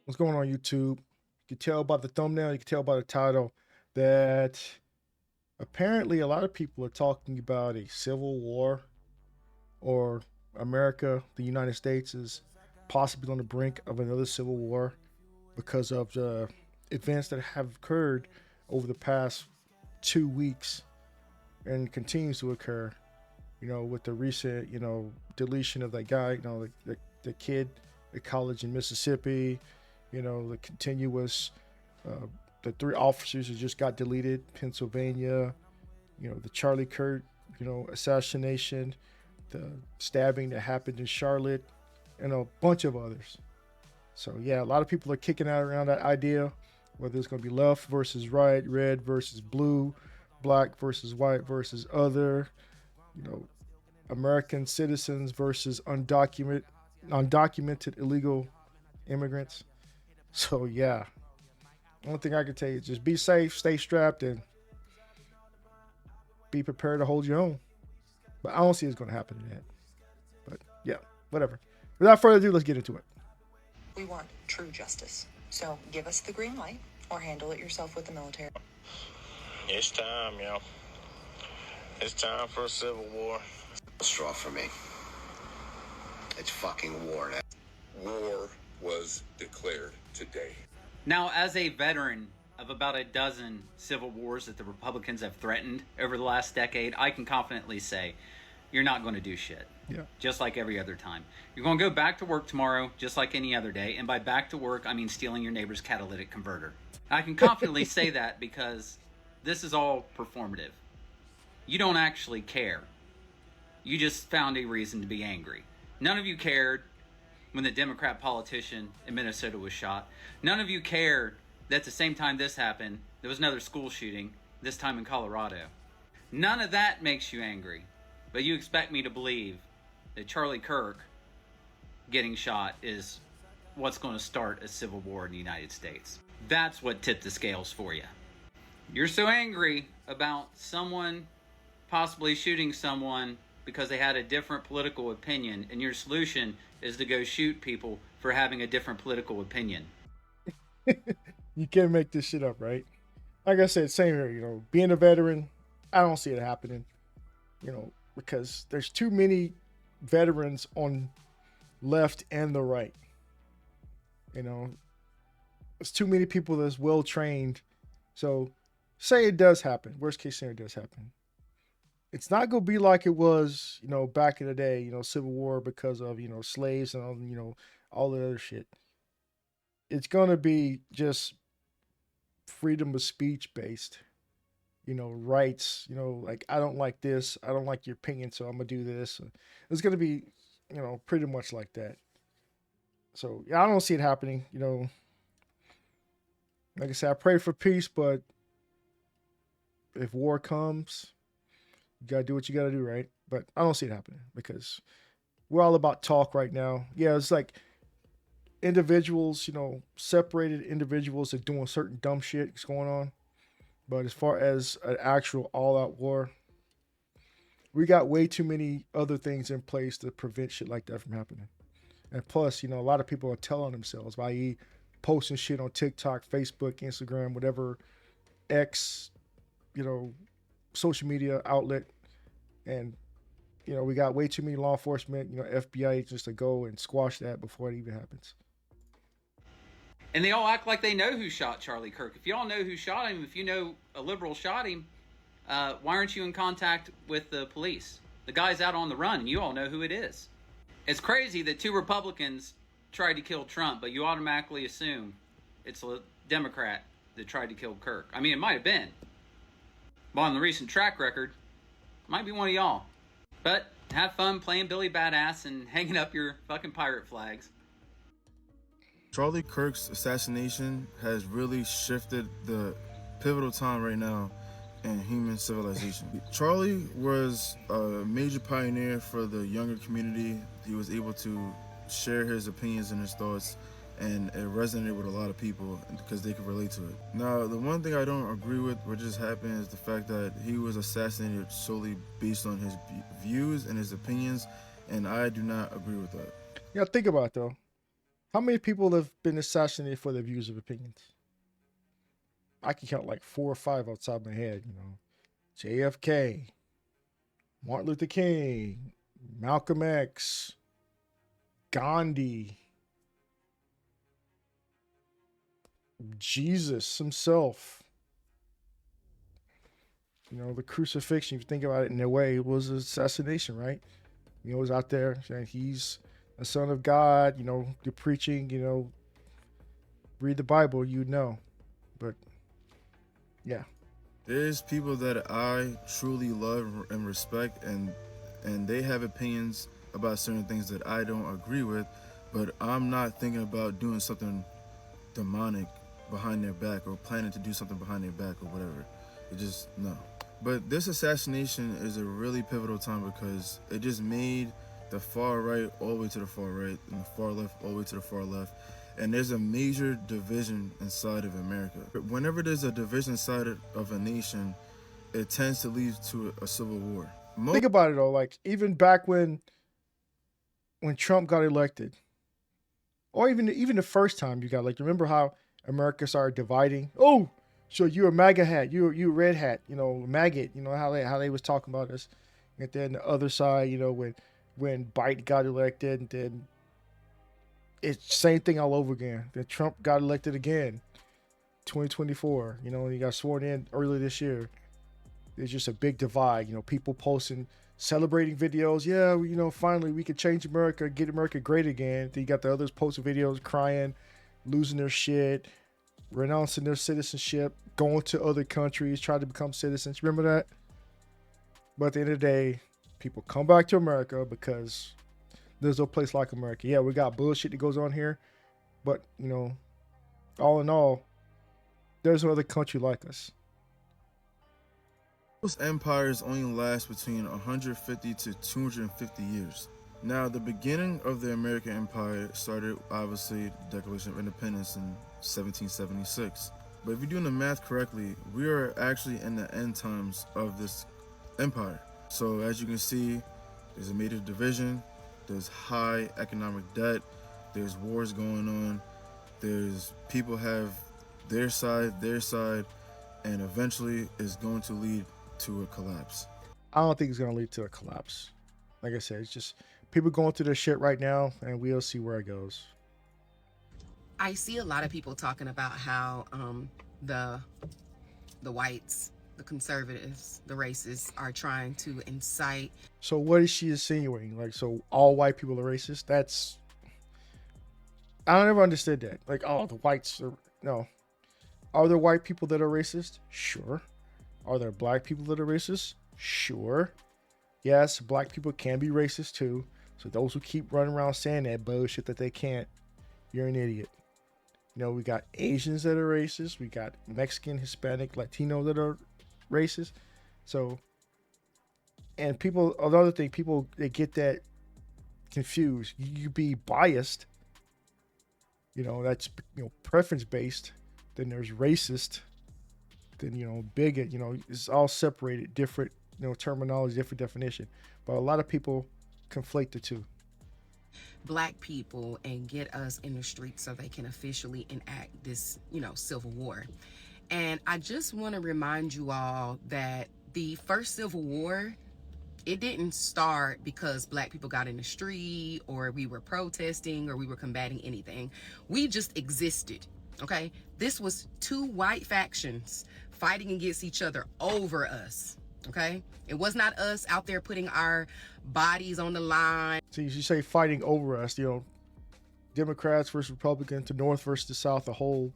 What's going on YouTube? You can tell by the thumbnail, you can tell by the title that apparently a lot of people are talking about a civil war or America, the United States, is possibly on the brink of another civil war because of the events that have occurred over the past 2 weeks and continues to occur. With the recent, deletion of that guy, the kid at college in Mississippi, the continuous, uh, the three officers who just got deleted, Pennsylvania, the Charlie Kirk, assassination, the stabbing that happened in Charlotte, and a bunch of others. So yeah, a lot of people are kicking out around that idea, whether it's going to be left versus right, red versus blue, black versus white versus other, you know, American citizens versus undocumented illegal immigrants. So yeah, one thing I can tell you is just be safe, stay strapped, and be prepared to hold your own. But I don't see it's going to happen yet. But yeah, whatever. Without further ado, let's get into it. We want true justice. So give us the green light or handle it yourself with the military. It's time, yo. It's time for a civil war. Straw for me. It's fucking war now. War was declared today. Now, as a veteran of about a dozen civil wars that the Republicans have threatened over the last decade, I can confidently say you're not going to do shit. Yeah. Just like every other time. You're going to go back to work tomorrow, just like any other day. And by back to work, I mean stealing your neighbor's catalytic converter. I can confidently say that because this is all performative. You don't actually care. You just found a reason to be angry. None of you cared when the Democrat politician in Minnesota was shot. None of you cared that at the same time this happened, there was another school shooting, this time in Colorado. None of that makes you angry. But you expect me to believe that Charlie Kirk getting shot is what's going to start a civil war in the United States. That's what tipped the scales for you. You're so angry about someone possibly shooting someone because they had a different political opinion, and your solution is to go shoot people for having a different political opinion. You can't make this shit up, right? Like I said, same here. Being a veteran, I don't see it happening. Because there's too many veterans on left and the right. There's too many people that's well trained. So say it does happen. Worst case scenario does happen. It's not gonna be like it was, back in the day, Civil War because of, slaves and all the other shit. It's gonna be just freedom of speech based, rights, like I don't like this, I don't like your opinion, so I'm gonna do this. It's gonna be, pretty much like that. So yeah, I don't see it happening. Like I said, I pray for peace, but if war comes, you gotta do what you gotta do, right? But I don't see it happening because we're all about talk right now. Yeah, it's like individuals, separated individuals are doing certain dumb shit that's going on. But as far as an actual all-out war, we got way too many other things in place to prevent shit like that from happening. And plus, a lot of people are telling themselves, i.e., posting shit on TikTok, Facebook, Instagram, whatever X, social media outlet, and we got way too many law enforcement, FBI agents to go and squash that before it even happens. And they all act like they know who shot Charlie Kirk. If you all know who shot him, if you know a liberal shot him, why aren't you in contact with the police? The guy's out on the run, and you all know who it is. It's crazy that two Republicans tried to kill Trump, but you automatically assume it's a Democrat that tried to kill Kirk. I mean, it might have been. But on the recent track record, it might be one of y'all. But have fun playing Billy Badass and hanging up your fucking pirate flags. Charlie Kirk's assassination has really shifted the pivotal time right now in human civilization. Charlie was a major pioneer for the younger community. He was able to share his opinions and his thoughts, and it resonated with a lot of people because they could relate to it. Now, the one thing I don't agree with what just happened is the fact that he was assassinated solely based on his views and his opinions, and I do not agree with that. Yeah, think about it though. How many people have been assassinated for their views of opinions? I can count like 4 or 5 outside my head, you know. JFK, Martin Luther King, Malcolm X, Gandhi, Jesus himself. You know, the crucifixion, if you think about it in a way, it was assassination, right? You know, it was out there saying he's a son of God, you know, you're preaching, you know, read the Bible, you know. But yeah. There's people that I truly love and respect, and they have opinions about certain things that I don't agree with, but I'm not thinking about doing something demonic behind their back or planning to do something behind their back or whatever. It just, no. But this assassination is a really pivotal time because it just made the far right all the way to the far right and the far left all the way to the far left. And there's a major division inside of America. Whenever there's a division inside of a nation, it tends to lead to a civil war. Think about it though, like even back when Trump got elected, or even the first time you got, like, remember how America started dividing? Oh, so you're a MAGA hat, you're a red hat, you know, maggot, you know how they was talking about us. And then the other side, you know, when Biden got elected, and then it's same thing all over again. Then Trump got elected again, 2024. You know, he got sworn in earlier this year. There's just a big divide. You know, people posting, celebrating videos. Yeah, you know, finally we could change America, get America great again. Then you got the others posting videos, crying, losing their shit, renouncing their citizenship, going to other countries, trying to become citizens. Remember that? But at the end of the day, people come back to America because there's no place like America. Yeah, we got bullshit that goes on here, but, you know, all in all, there's no other country like us. Most empires only last between 150 to 250 years. Now, the beginning of the American Empire started, obviously, the Declaration of Independence in 1776. But if you're doing the math correctly, we are actually in the end times of this empire. So as you can see, there's a major division, there's high economic debt, there's wars going on, there's people have their side, and eventually it's going to lead to a collapse. I don't think it's going to lead to a collapse. Like I said, it's just people going through their shit right now, and we'll see where it goes. I see a lot of people talking about how the whites, the conservatives, the racists are trying to incite. So what is she insinuating? Like, so all white people are racist? That's, I never understood that. Like, oh, the whites are, no. Are there white people that are racist? Sure. Are there black people that are racist? Sure. Yes, black people can be racist too. So those who keep running around saying that bullshit that they can't, you're an idiot. You know, we got Asians that are racist. We got Mexican, Hispanic, Latino that are racist. So, and people, another thing, people, they get that confused. You be biased, you know, that's, you know, preference based. Then there's racist. Then, you know, bigot, you know, it's all separated, different, you know, terminology, different definition. But a lot of people conflate the two. Black people and get us in the streets so they can officially enact this, you know, civil war. And I just want to remind you all that the first Civil War, it didn't start because black people got in the street or we were protesting or we were combating anything. We just existed, okay? This was two white factions fighting against each other over us, okay? It was not us out there putting our bodies on the line. So you say fighting over us, you know, Democrats versus Republicans, the North versus the South, the whole,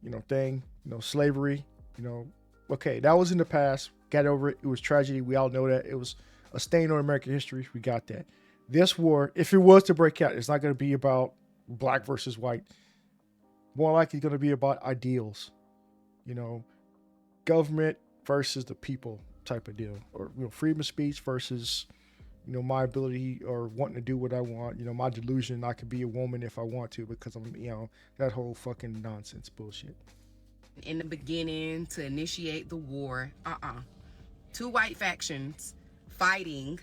you know, thing, you know, slavery, you know, okay, that was in the past. Got over it. It was tragedy. We all know that. It was a stain on American history. We got that. This war, if it was to break out, it's not going to be about black versus white. More likely going to be about ideals, you know, government versus the people type of deal, or, you know, freedom of speech versus, you know, my ability or wanting to do what I want, you know, my delusion I could be a woman if I want to because I'm, you know, that whole fucking nonsense bullshit. In the beginning, to initiate the war, two white factions fighting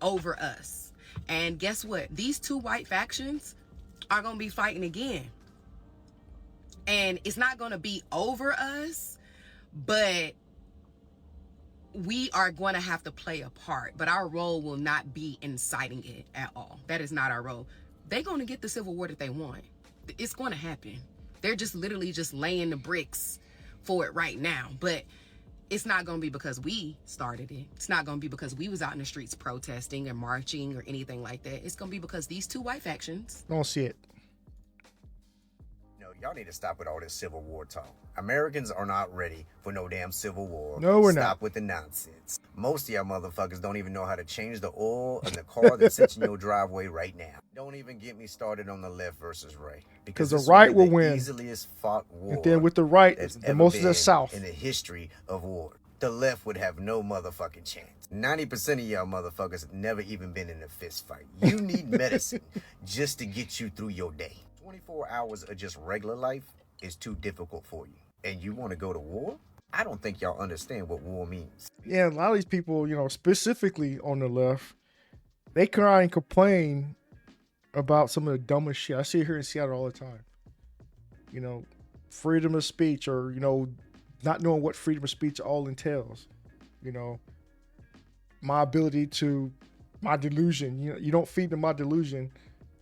over us. And guess what? These two white factions are going to be fighting again. And it's not going to be over us, but we are going to have to play a part. But our role will not be inciting it at all. That is not our role. They're going to get the civil war that they want. It's going to happen. They're just literally just laying the bricks for it right now. But it's not going to be because we started it. It's not going to be because we was out in the streets protesting or marching or anything like that. It's going to be because these two white factions. I don't see it. Y'all need to stop with all this Civil War talk. Americans are not ready for no damn Civil War. No, we're not. Stop with the nonsense. Most of y'all motherfuckers don't even know how to change the oil in the car that sits in your driveway right now. Don't even get me started on the left versus right. Because the right will win. Easiest fought war. And then with the right, the most of the South. In the history of war. The left would have no motherfucking chance. 90% of y'all motherfuckers have never even been in a fist fight. You need medicine just to get you through your day. 24 hours of just regular life is too difficult for you. And you want to go to war? I don't think y'all understand what war means. Yeah, a lot of these people, specifically on the left, they cry and complain about some of the dumbest shit. I see it here in Seattle all the time. Freedom of speech, or, not knowing what freedom of speech all entails. My ability to, my delusion. You don't feed to my delusion.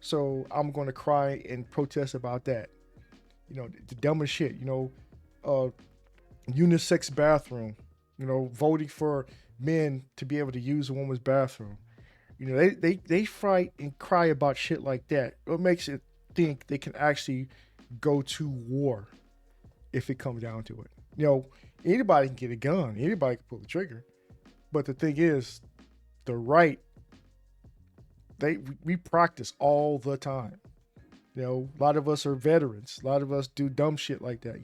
So I'm going to cry and protest about that. The dumbest shit, unisex bathroom, voting for men to be able to use a woman's bathroom. They fight and cry about shit like that. What makes it think they can actually go to war if it comes down to it? Anybody can get a gun. Anybody can pull the trigger. But the thing is, the right, we practice all the time. A lot of us are veterans. A lot of us do dumb shit like that.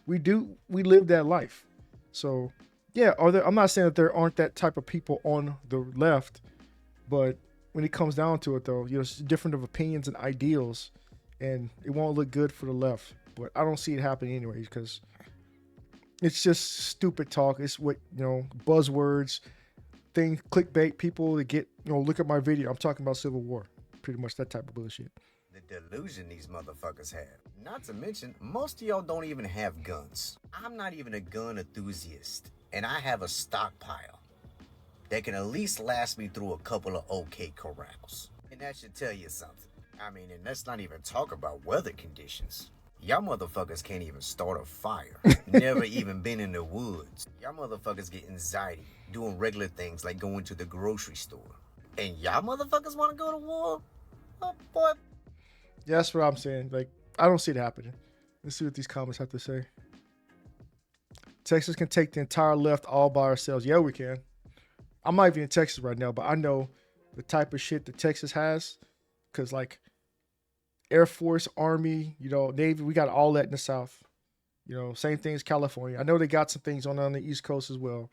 We live that life. So yeah, I'm not saying that there aren't that type of people on the left, but when it comes down to it though, it's different of opinions and ideals, and it won't look good for the left. But I don't see it happening anyways, because it's just stupid talk. It's what, buzzwords, thing, clickbait, people that get, look at my video. I'm talking about Civil War. Pretty much that type of bullshit. The delusion these motherfuckers have. Not to mention, most of y'all don't even have guns. I'm not even a gun enthusiast, and I have a stockpile that can at least last me through a couple of okay corrals. And that should tell you something. And let's not even talk about weather conditions. Y'all motherfuckers can't even start a fire. Never even been in the woods. Y'all motherfuckers get anxiety doing regular things like going to the grocery store. And y'all motherfuckers want to go to war? Oh, boy. Yeah, that's what I'm saying. I don't see it happening. Let's see what these comments have to say. Texas can take the entire left all by ourselves. Yeah, we can. I'm not even in Texas right now, but I know the type of shit that Texas has. Because, Air Force, Army, Navy, we got all that in the South. Same thing as California. I know they got some things on the East Coast as well.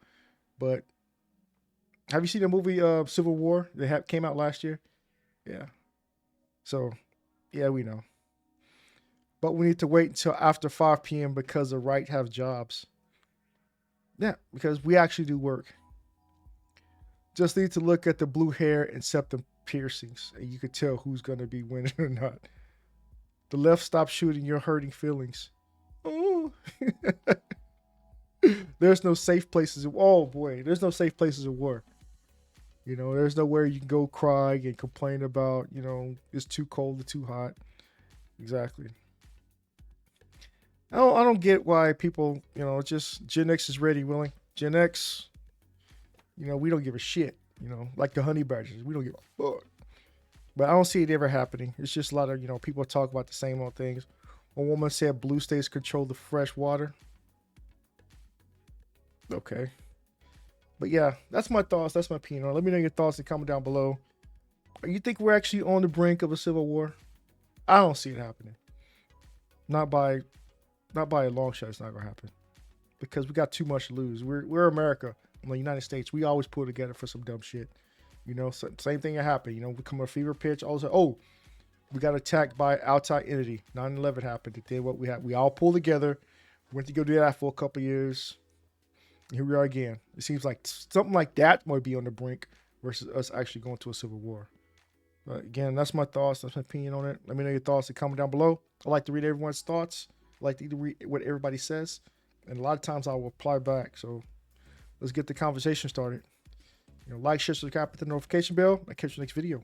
But have you seen the movie Civil War that came out last year? Yeah. So, yeah, we know. But we need to wait until after 5 p.m. because the right have jobs. Yeah, because we actually do work. Just need to look at the blue hair and septum piercings, and you could tell who's going to be winning or not. The left stop shooting your hurting feelings. Oh. There's no safe places. Oh boy, there's no safe places of war. There's nowhere you can go cry and complain about, it's too cold or too hot. Exactly. I don't get why people, just Gen X is ready, willing. Gen X, we don't give a shit. Like the honey badgers, we don't give a fuck. But I don't see it ever happening. It's just a lot of, people talk about the same old things. One woman said blue states control the fresh water. Okay. But yeah, that's my thoughts. That's my opinion. Let me know your thoughts and comment down below. You think we're actually on the brink of a civil war? I don't see it happening. Not by a long shot. It's not gonna happen because we got too much to lose. We're America. In the United States, we always pull together for some dumb shit. So same thing that happened. We come a fever pitch. All of a sudden, we got attacked by outside entity. 9/11 happened. It did what we had. We all pulled together. Went to go do that for a couple years. Here we are again. It seems like something like that might be on the brink versus us actually going to a civil war. But again, that's my thoughts. That's my opinion on it. Let me know your thoughts and comment down below. I like to read everyone's thoughts. I like to read what everybody says. And a lot of times I will reply back. So let's get the conversation started. Like, share, subscribe, hit the notification bell. I'll catch you next video.